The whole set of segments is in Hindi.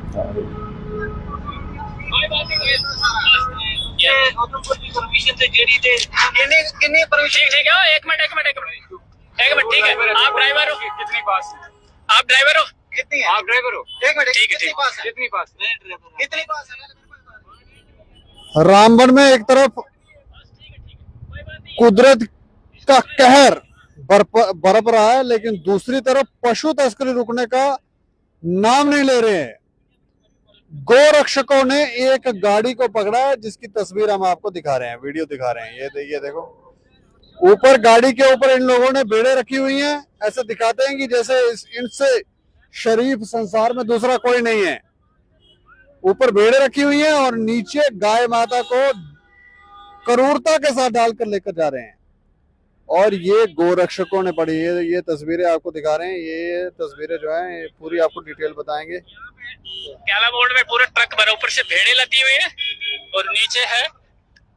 एक मिनट ठीक है। आप ड्राइवर हो? कितनी पास? आप ड्राइवर हो? कितनी है? आप ड्राइवर हो? एक मिनट ठीक है। कितनी पास है? कितनी पास? कितनी पास है? रामबन में एक तरफ कुदरत का कहर बरप रहा है, लेकिन दूसरी तरफ पशु तस्करी रुकने का नाम नहीं ले रहे हैं। गोरक्षकों ने एक गाड़ी को पकड़ा है, जिसकी तस्वीर हम आपको दिखा रहे हैं, वीडियो दिखा रहे हैं। ये देखो, ऊपर गाड़ी के ऊपर इन लोगों ने बेड़े रखी हुई हैं। ऐसे दिखाते हैं कि जैसे इनसे शरीफ संसार में दूसरा कोई नहीं है। ऊपर बेड़े रखी हुई हैं और नीचे गाय माता को क्रूरता के साथ डालकर लेकर जा रहे हैं। और ये गोरक्षकों ने पड़ी, ये तस्वीरें आपको दिखा रहे हैं। ये तस्वीरें जो है पूरी आपको डिटेल बताएंगे। कैला बोर्ड में पूरा ट्रक भरा, ऊपर से भेड़े लदी हुई है और नीचे है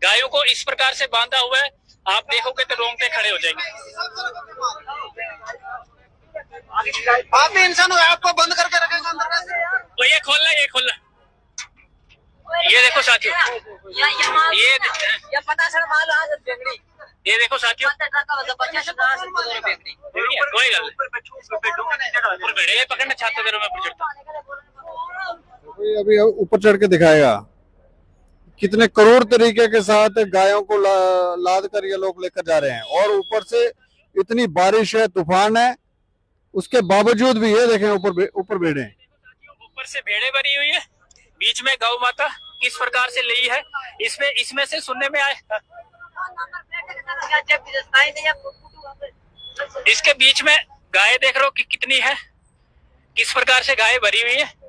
गायों को इस प्रकार से बांधा हुआ है। आप देखोगे तो रोंगटे खड़े हो जाएंगे। आप भी इंसान हो, आपको बंद करके रखेंगे अंदर कैसे? तो ये खोलना, ये खोलना। ये देखो साथियों, ये पता चल माल आज बेंगड़ी। ये देखो साथियों, कोई गल भेड़े पकड़ना चाहते थे मैं चढ़ता। अभी ऊपर चढ़ के दिखाएगा कितने क्रूर तरीके के साथ गायों को लाद कर ये लोग लेकर जा रहे हैं। और ऊपर से इतनी बारिश है, तूफान है, उसके बावजूद भी ये देखें ऊपर भेड़े, ऊपर से भेड़े भरी हुई है, बीच में गौ माता किस प्रकार से ली है। इसमें से सुनने में आए इसके बीच में गाय देख रहे हो कि कितनी है, किस प्रकार से गाय भरी हुई है।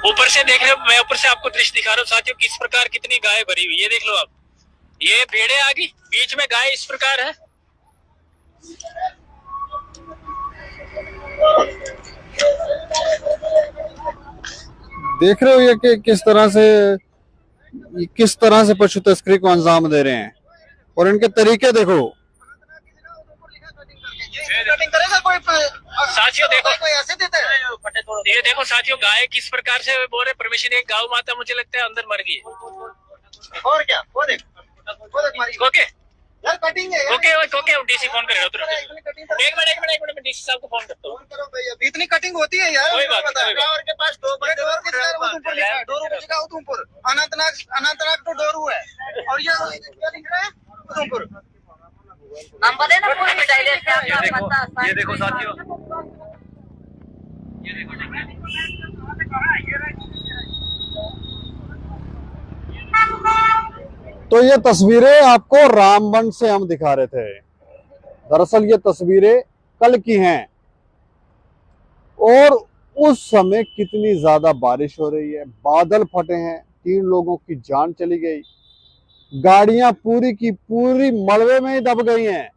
ऊपर से देख रहे हो, मैं ऊपर से आपको दृश्य दिखा रहा हूँ साथियों, किस प्रकार कितनी गाय भरी हुई है। ये देख लो आप, ये भेड़े आ गई, बीच में गाय इस प्रकार है। देख रहे हो ये कि किस तरह से पशु तस्करी को अंजाम दे रहे हैं। और इनके तरीके देखो साथियों, देखो कोई ऐसे देते हैं। ये देखो साथियों, गाय किस प्रकार से बोल रहे परमिशन, एक गौ माता मुझे लगता है अंदर मर गई। और क्या वो देख ओके यार, कटिंग है। ओके डीसी फोन करेगा तुरंत। एक मिनट डीसी साहब को फोन करता हूँ। इतनी कटिंग होती है यार। कोई बात नहीं। के पास उधमपुर, अनंतनाग तो डोरू है। और ये क्या लिख रहा है? उधमपुर। ये देखो साथियों, ये देखो तो ये तस्वीरें आपको रामबन से हम दिखा रहे थे। दरअसल ये तस्वीरें कल की हैं और उस समय कितनी ज्यादा बारिश हो रही है, बादल फटे हैं, 3 लोगों की जान चली गई, गाड़ियां पूरी की पूरी मलबे में ही दब गई हैं।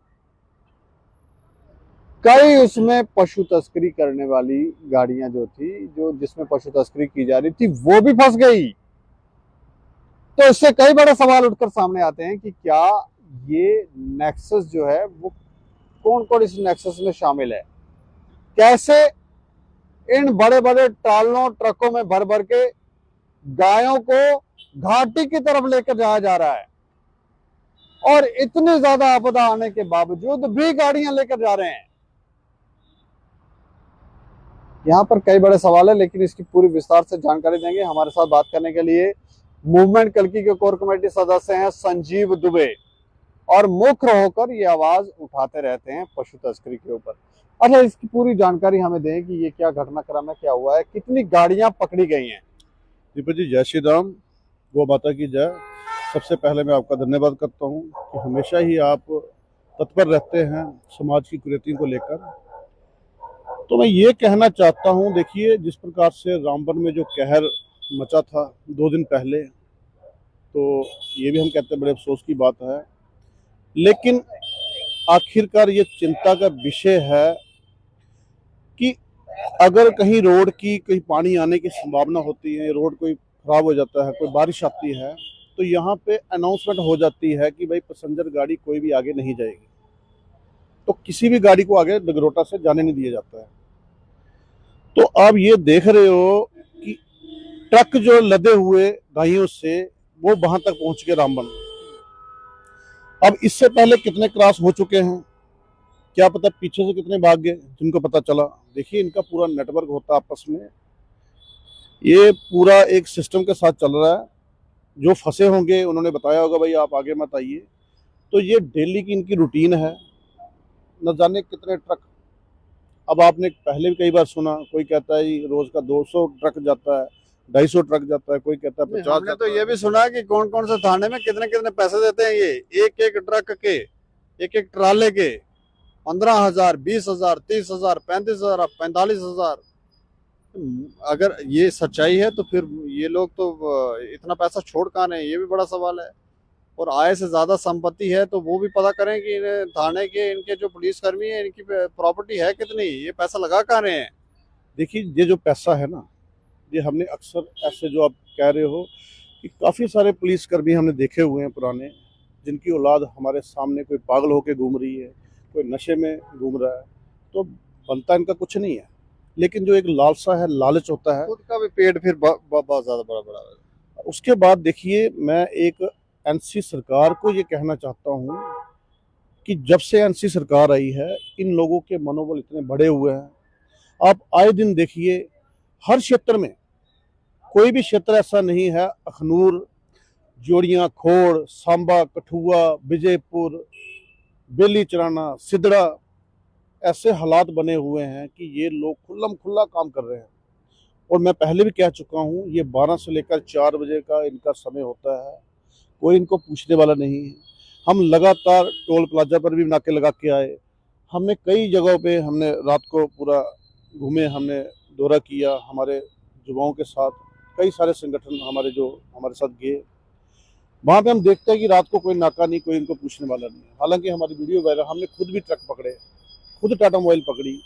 कई उसमें पशु तस्करी करने वाली गाड़ियां जो थी, जिसमें पशु तस्करी की जा रही थी, वो भी फंस गई। तो इससे कई बड़े सवाल उठकर सामने आते हैं कि क्या ये नेक्सस जो है वो कौन कौन इस नेक्सस में शामिल है। कैसे इन बड़े बड़े ट्रालों ट्रकों में भर भर के गायों को घाटी की तरफ लेकर जाया जा रहा है और इतनी ज्यादा आपदा आने के बावजूद भी गाड़ियां लेकर जा रहे हैं। यहाँ पर कई बड़े सवाल है, लेकिन इसकी पूरी विस्तार से जानकारी देंगे। हमारे साथ बात करने के लिए मूवमेंट कल्की के कोर कमेटी सदस्य हैं संजीव दुबे, और मुख्य होकर ये आवाज उठाते रहते हैं पशु तस्करी के ऊपर। अच्छा, इसकी पूरी जानकारी हमें दें कि ये क्या घटनाक्रम है, क्या हुआ है, कितनी गाड़ियां पकड़ी गई हैं। दीपक जी, जय श्री राम, गौ माता की जय। सबसे पहले मैं आपका धन्यवाद करता हूं कि हमेशा ही आप तत्पर रहते हैं समाज की कुरीतियों को लेकर। तो मैं ये कहना चाहता हूं, देखिए जिस प्रकार से रामबन में जो कहर मचा था 2 दिन पहले, तो ये भी हम कहते हैं बड़े अफसोस की बात है। लेकिन आखिरकार ये चिंता का विषय है कि अगर कहीं रोड की कहीं पानी आने की संभावना होती है, रोड कोई खराब हो जाता है, कोई बारिश आती है, तो यहाँ पे अनाउंसमेंट हो जाती है कि भाई पैसेंजर गाड़ी कोई भी आगे नहीं जाएगी। तो किसी भी गाड़ी को आगे नगरोटा से जाने नहीं दिया जाता है। तो आप ये देख रहे हो कि ट्रक जो लदे हुए गायों से वो वहां तक पहुंच के रामबन। अब इससे पहले कितने क्रॉस हो चुके हैं, क्या पता पीछे से कितने भाग गए जिनको पता चला। देखिए इनका पूरा नेटवर्क होता आपस में, ये पूरा एक सिस्टम के साथ चल रहा है। जो फंसे होंगे उन्होंने बताया होगा भाई आप आगे मत आइए, तो ये डेली की इनकी रूटीन है। न जाने कितने ट्रक, अब आपने पहले भी कई बार सुना, कोई कहता है रोज का 200 ट्रक जाता है, 250 ट्रक जाता है, कोई कहता है 50 हमने जाता तो है। ये भी सुना कि कौन कौन से थाने में कितने कितने पैसे देते हैं, ये एक एक ट्रक के, एक एक ट्राले के 15,000, 20,000, 30,000, 35,000, 45,000। अगर ये सच्चाई है तो फिर ये लोग तो इतना पैसा छोड़ कहाँ रहे हैं, ये भी बड़ा सवाल है। और आय से ज्यादा संपत्ति है तो वो भी पता करें कि थाने के इनके जो पुलिसकर्मी है इनकी प्रॉपर्टी है कितनी, ये पैसा लगा कहाँ रहे हैं। देखिए ये जो पैसा है ना, ये हमने अक्सर ऐसे जो आप कह रहे हो कि काफ़ी सारे पुलिसकर्मी हमने देखे हुए हैं पुराने, जिनकी औलाद हमारे सामने कोई पागल होकर घूम रही है, कोई नशे में घूम रहा है, तो बनता इनका कुछ नहीं है। लेकिन जो एक लालसा है, लालच होता है, खुद का भी पेट फिर बहुत ज्यादा बड़ा बड़ा है। उसके बाद देखिए मैं एक एनसी सरकार को ये कहना चाहता हूँ कि जब से एनसी सरकार आई है इन लोगों के मनोबल इतने बढ़े हुए हैं। आप आए दिन देखिए हर क्षेत्र में, कोई भी क्षेत्र ऐसा नहीं है, अखनूर, जोड़ियां, खोड़, सांबा, कठुआ, विजयपुर, बेली चराना, सिदड़ा, ऐसे हालात बने हुए हैं कि ये लोग खुल्लम खुल्ला काम कर रहे हैं। और मैं पहले भी कह चुका हूँ, ये 12 से लेकर 4 बजे का इनका समय होता है, कोई इनको पूछने वाला नहीं है। हम लगातार टोल प्लाजा पर भी नाके लगा के आए, हमने कई जगहों पे हमने रात को पूरा घूमे, हमने दौरा किया हमारे युवाओं के साथ, कई सारे संगठन हमारे जो हमारे साथ गए, वहाँ पे हम देखते हैं कि रात को कोई नाका नहीं, कोई इनको पूछने वाला नहीं। हालांकि हमारी वीडियो वायरल, हमने खुद भी ट्रक पकड़े, खुद टाटा मोबाइल पकड़ी।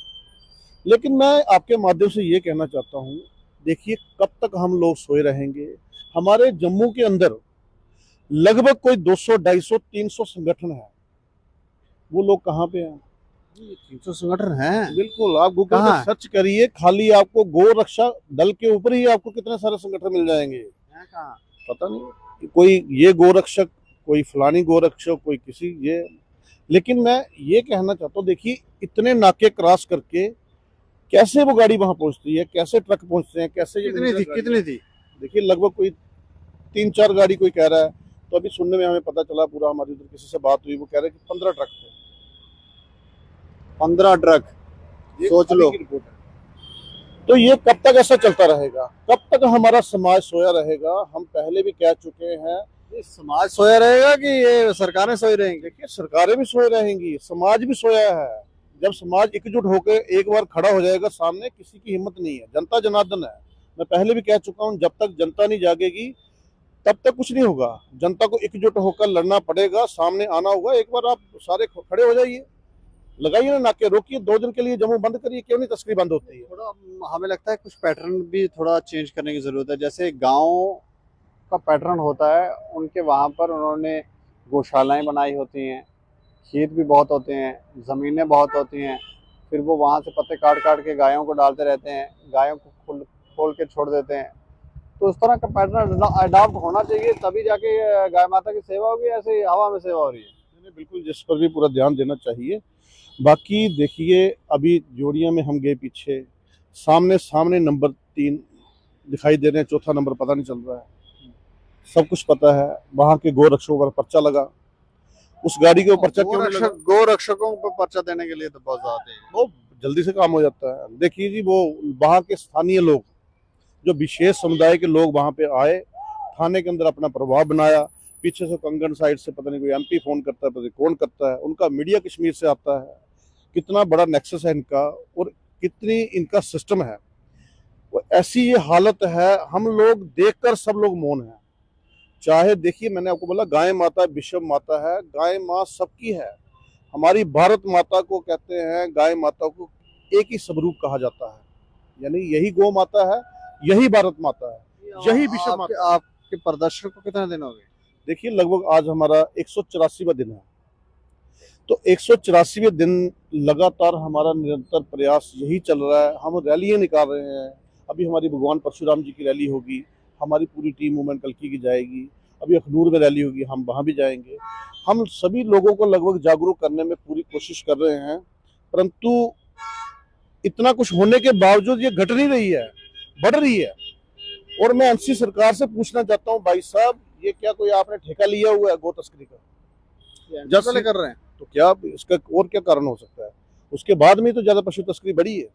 लेकिन मैं आपके माध्यम से ये कहना चाहता हूँ, देखिए कब तक हम लोग सोए रहेंगे। हमारे जम्मू के अंदर लगभग कोई 200, 250, 300 संगठन है, वो लोग कहाँ पे हैं? 300 संगठन है। बिल्कुल, आप गूगल पे सर्च करिए, खाली आपको गो रक्षा दल के ऊपर ही आपको कितने सारे संगठन मिल जाएंगे। पता नहीं कोई ये गोरक्षक, कोई फलानी गोरक्षक, कोई किसी ये। लेकिन मैं ये कहना चाहता हूँ, देखिए इतने नाके क्रॉस करके कैसे वो गाड़ी वहां पहुंचती है, कैसे ट्रक पहुंचते हैं, कैसे ये कितनी थी? देखिए लगभग कोई 3-4 गाड़ी कोई कह रहा है, तो अभी सुनने में हमें पता चला, पूरा हमारी उधर किसी से बात हुई, वो कह रहे हैं कि 15 ट्रक थे। 15 ट्रक, सोच लो। तो ये कब तक ऐसा चलता रहेगा, कब तक हमारा समाज सोया रहेगा? हम पहले भी कह चुके हैं, ये समाज सोया रहेगा कि ये सरकारें सोई रहेंगी? देखिए सरकारें भी सोए रहेंगी, समाज भी सोया है। जब समाज एकजुट होकर एक बार खड़ा हो जाएगा सामने, किसी की हिम्मत नहीं है। जनता जनार्दन है, मैं पहले भी कह चुका हूँ, जब तक जनता नहीं जागेगी तब तक कुछ नहीं होगा। जनता को एकजुट होकर लड़ना पड़ेगा, सामने आना होगा। एक बार आप सारे खड़े हो जाइए, लगाइए ना नाके, रोकिए 2 दिन के लिए जम्मू बंद करिए, क्यों नहीं तस्करी बंद होती है? थोड़ा हमें लगता है कुछ पैटर्न भी थोड़ा चेंज करने की जरूरत है। जैसे गांव का पैटर्न होता है, उनके वहाँ पर उन्होंने गौशालाएं बनाई होती हैं, खेत भी बहुत होते हैं, ज़मीनें बहुत होती हैं, फिर वो वहाँ से पत्ते काट काट के गायों को डालते रहते हैं, गायों को खोल के छोड़ देते हैं। तो उस तरह का पैटर्न अडॉप्ट होना चाहिए, तभी जाके गाय माता की सेवा होगी। ऐसे ही हवा में सेवा हो रही है। बिल्कुल, जिस पर भी पूरा ध्यान देना चाहिए। बाकी देखिए अभी जोड़ियां में हम गए पीछे, सामने नंबर 3 दिखाई दे रहे हैं, चौथा नंबर पता नहीं चल रहा है। सब कुछ पता है, वहां के गो रक्षकों पर पर्चा लगा, उस गाड़ी के ऊपर पर्चा क्यों नहीं लगा? गो रक्षकों पर पर्चा देने के लिए तो बहुत ज्यादा है, वो जल्दी से काम हो जाता है। देखिए जी, वो वहाँ के स्थानीय लोग, जो विशेष समुदाय के लोग वहाँ पे आए, थाने के अंदर अपना प्रभाव बनाया। पीछे से कंगन साइड से पता नहीं कोई एमपी फोन करता है, पता नहीं कौन करता है, उनका मीडिया कश्मीर से आता है। कितना बड़ा नेक्सस है इनका और कितनी इनका सिस्टम है। वो ऐसी ये हालत है, हम लोग देखकर सब लोग मौन हैं। चाहे देखिए, मैंने आपको बोला गाय माता विश्व माता है, गाय माँ सबकी है। हमारी भारत माता को कहते हैं, गाय माता को एक ही स्वरूप कहा जाता है, यानी यही गौ माता है, यही भारत माता है, यही विश्व माता। आपके प्रदर्शन को कितने दिन हो गए? देखिए लगभग आज हमारा 184वां दिन है। तो 184वें दिन लगातार हमारा निरंतर प्रयास यही चल रहा है। हम रैलियां निकाल रहे हैं। अभी हमारी भगवान परशुराम जी की रैली होगी, हमारी पूरी टीम मूवमेंट कल्की की जाएगी। अभी अखनूर में रैली होगी, हम वहाँ भी जाएंगे। हम सभी लोगों को लगभग जागरूक करने में पूरी कोशिश कर रहे हैं, परंतु इतना कुछ होने के बावजूद ये घट नहीं रही है, बढ़ रही है। और मैं एनसी सरकार से पूछना चाहता हूँ, भाई साहब ये क्या कोई आपने ठेका लिया हुआ है गौ तस्करी का? जैसे कर रहे हैं तो क्या इसका और क्या कारण हो सकता है? उसके बाद में तो ज्यादा पशु तस्करी बढ़ी है।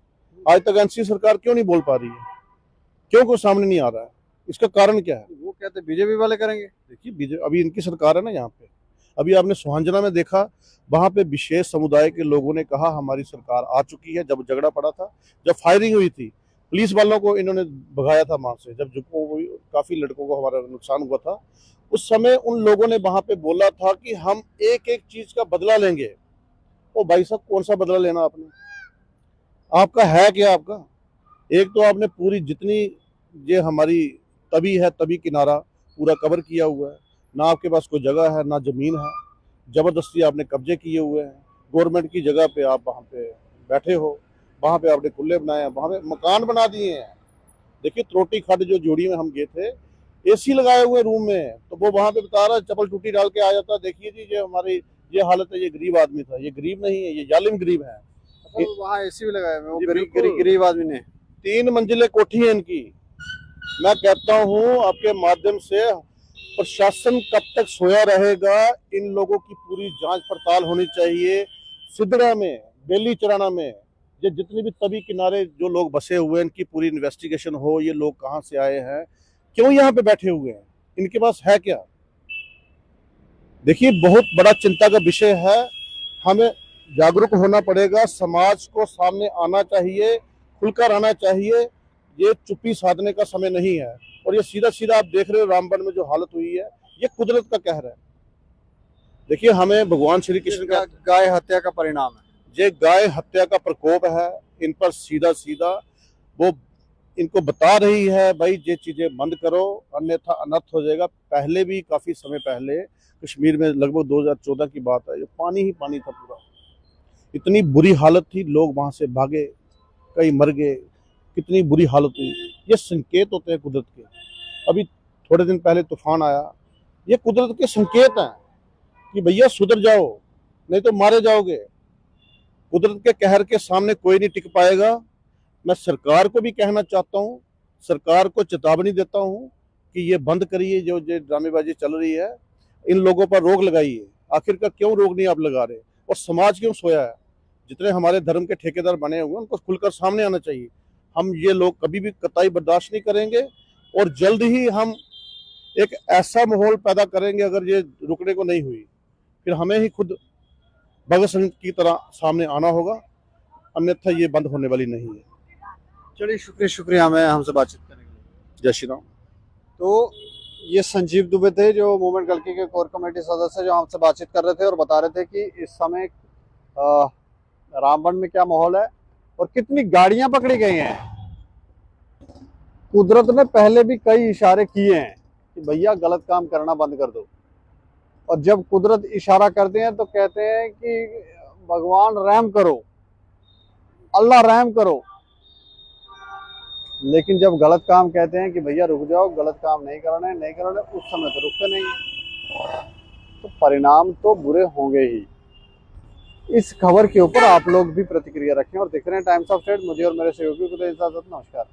आज तक एनसी सरकार क्यों नहीं बोल पा रही है? क्यों कोई सामने नहीं आ रहा है? इसका कारण क्या है? वो कहते बीजेपी वाले करेंगे। देखिए बीजेपी अभी इनकी सरकार है ना यहाँ पे। अभी आपने सुहांजना में देखा, वहां पे विशेष समुदाय के लोगों ने कहा हमारी सरकार आ चुकी है। जब झगड़ा पड़ा था, जब फायरिंग हुई थी, पुलिस वालों को इन्होंने भगाया था वहां से, जब काफी लड़कों को हमारा नुकसान हुआ था, उस समय उन लोगों ने वहां पे बोला था कि हम एक एक चीज का बदला लेंगे। ओ भाई साहब, कौन सा बदला लेना आपने? आपका है क्या? आपका एक तो आपने पूरी जितनी ये हमारी तवी है, तवी किनारा पूरा कवर किया हुआ है। ना आपके पास कोई जगह है, ना जमीन है। जबरदस्ती आपने कब्जे किए हुए हैं। गवर्नमेंट की जगह पे आप वहाँ पे बैठे हो, वहाँ पे आपने कुल्ले बनाए हैं, वहाँ पे मकान बना दिए हैं। देखिए त्रोटी खड्ड जो जोड़ी में हम गए थे, एसी लगाए हुए रूम में, तो वो वहाँ पे बता रहा है चप्पल टूटी डाल के आ जाता। देखिए जी ये हमारी ये हालत है। ये गरीब आदमी था, ये गरीब नहीं है, ये जालिम गरीब है। वहाँ एसी भी लगाए हुए, वो जी, गरीब आदमी ने 3 मंजिलें कोठी है इनकी। मैं कहता हूँ आपके माध्यम से, प्रशासन कब तक सोया रहेगा? इन लोगों की पूरी जांच पड़ताल होनी चाहिए। सिद्धरा में, बेली चराना में, ये जितने भी तवी किनारे जो लोग बसे हुए हैं, इनकी पूरी इन्वेस्टिगेशन हो। ये लोग कहाँ से आए हैं, क्यों यहाँ पे बैठे हुए हैं, इनके पास है क्या? देखिए बहुत बड़ा चिंता का विषय है। हमें जागरूक होना पड़ेगा, समाज को सामने आना चाहिए, खुलकर आना चाहिए। ये चुप्पी साधने का समय नहीं है। और ये सीधा सीधा आप देख रहे हो रामबन में जो हालत हुई है, ये कुदरत का कहर है। देखिए हमें भगवान श्री कृष्ण का गाय हत्या का परिणाम है। ये गाय हत्या का प्रकोप है। इन पर सीधा सीधा वो इनको बता रही है, भाई ये चीजें बंद करो अन्यथा अनर्थ हो जाएगा। पहले भी काफी समय पहले कश्मीर में लगभग 2014 की बात है, ये पानी ही पानी था पूरा। इतनी बुरी हालत थी, लोग वहां से भागे, कई मर गए, कितनी बुरी हालत हुई। ये संकेत होते हैं कुदरत के। अभी थोड़े दिन पहले तूफान आया, ये कुदरत के संकेत हैं कि भैया सुधर जाओ, नहीं तो मारे जाओगे। कुदरत के कहर के सामने कोई नहीं टिक पाएगा। मैं सरकार को भी कहना चाहता हूँ, सरकार को चेतावनी देता हूँ कि ये बंद करिए, जो ड्रामेबाजी चल रही है, इन लोगों पर रोक लगाइए। आखिरकार क्यों रोक नहीं आप लगा रहे? और समाज क्यों सोया है? जितने हमारे धर्म के ठेकेदार बने हुए हैं, उनको खुलकर सामने आना चाहिए। हम ये लोग कभी भी कतई बर्दाश्त नहीं करेंगे और जल्द ही हम एक ऐसा माहौल पैदा करेंगे। अगर ये रुकने को नहीं हुई, फिर हमें ही खुद भगत सिंह की तरह सामने आना होगा, अन्यथा ये बंद होने वाली नहीं है। चलिए शुक्रिया हमें हमसे बातचीत करने के लिए। जय श्री राम। तो ये संजीव दुबे थे, जो मूवमेंट कल्की के कोर कमेटी सदस्य, जो हमसे बातचीत कर रहे थे और बता रहे थे कि इस समय रामबन में क्या माहौल है और कितनी गाड़ियां पकड़ी गई हैं। कुदरत ने पहले भी कई इशारे किए हैं कि भैया गलत काम करना बंद कर दो, और जब कुदरत इशारा करते हैं तो कहते हैं कि भगवान रहम करो, अल्लाह रहम करो। लेकिन जब गलत काम कहते हैं कि भैया रुक जाओ, गलत काम नहीं करना है, नहीं करना है, उस समय तो रुकते नहीं, तो परिणाम तो बुरे होंगे ही। इस खबर के ऊपर आप लोग भी प्रतिक्रिया रखें और देख रहे हैं टाइम्स ऑफ स्टेट। मुझे और मेरे सहयोगियों को तो इजाजत, नमस्कार।